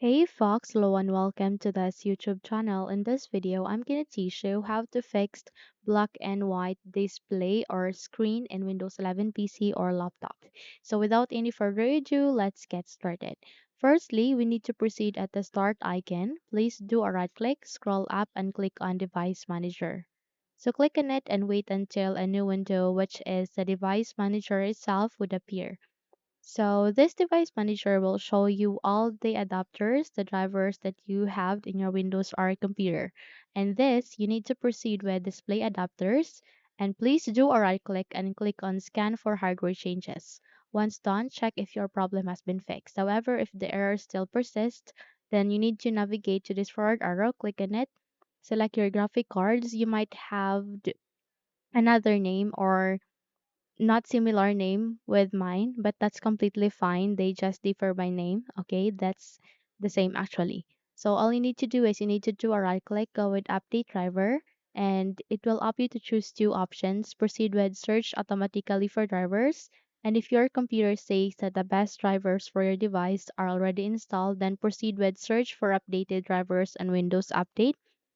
Hey Fox, hello and welcome to this YouTube channel. In this video, I'm gonna teach you how to fix black and white display or screen in Windows 11 PC or laptop. So without any further ado, let's get started. Firstly, we need to proceed at the start icon. Please do a right click, scroll up and click on Device Manager. So click on it and wait until a new window, which is the Device Manager itself, would appear. So this device manager will show you all the adapters, the drivers that you have in your Windows or computer. And this, you need to proceed with display adapters. And please do a right click and click on scan for hardware changes. Once done, check if your problem has been fixed. However, if the error still persists, then you need to navigate to this forward arrow, click on it, select your graphic cards. You might have another name or not similar name with mine, but that's completely fine. They just differ by name. Okay, that's the same actually. So all you need to do is you need to do a right click, go with update driver, and it will opt you to choose two options. Proceed with search automatically for drivers. And if your computer says that the best drivers for your device are already installed, then proceed with search for updated drivers and Windows Update,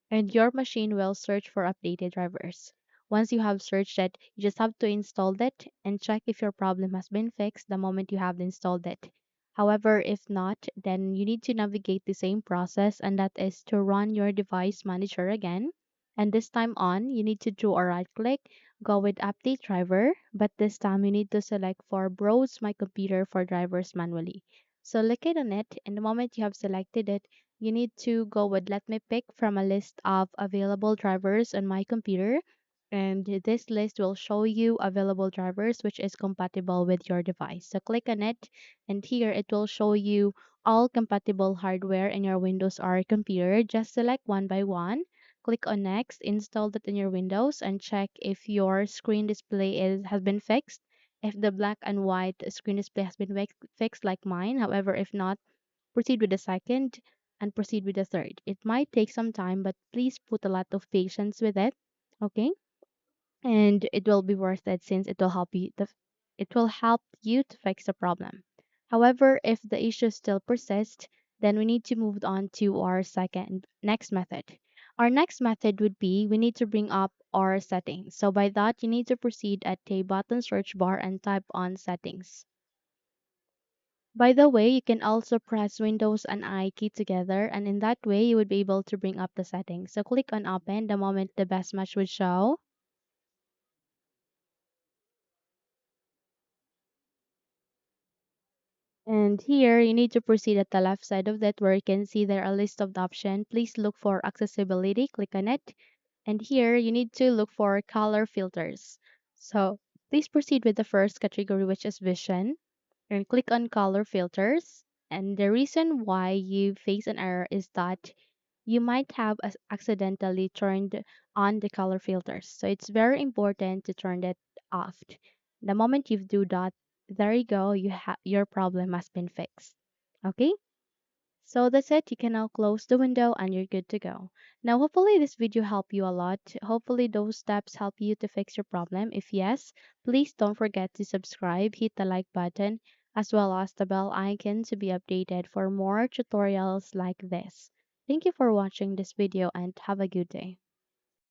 and your machine will search for updated drivers. Once you have searched it, you just have to install it and check if your problem has been fixed the moment you have installed it. However, if not, then you need to navigate the same process, and that is to run your device manager again. And this time on, you need to do a right click, go with update driver, but this time you need to select for browse my computer for drivers manually. So locate on it, and the moment you have selected it, you need to go with let me pick from a list of available drivers on my computer, and this list will show you available drivers which is compatible with your device. So click on it, and here it will show you all compatible hardware in your Windows or computer. Just select one by one, click on next, install that in your Windows, and check if your screen display has been fixed. If the black and white screen display has been fixed like mine, however, if not, proceed with the second and proceed with the third. It might take some time, but please put a lot of patience with it. Okay, and it will be worth it since it will help you to fix the problem. However, if the issue still persists, then we need to move on to our second next method. Our next method would be we need to bring up our settings. So by that, you need to proceed at the button search bar and type on settings. By the way, you can also press Windows and I key together, and in that way you would be able to bring up the settings. So click on open the moment the best match would show. And here you need to proceed at the left side of that where you can see there a list of the option. Please look for accessibility, click on it. And here you need to look for color filters. So please proceed with the first category, which is vision, and click on color filters. And the reason why you face an error is that you might have accidentally turned on the color filters. So it's very important to turn that off. The moment you do that, there you go, your problem has been fixed. Okay? So that's it. You can now close the window and you're good to go. Now, hopefully this video helped you a lot. Hopefully those steps help you to fix your problem. If yes, please don't forget to subscribe, hit the like button, as well as the bell icon to be updated for more tutorials like this. Thank you for watching this video and have a good day.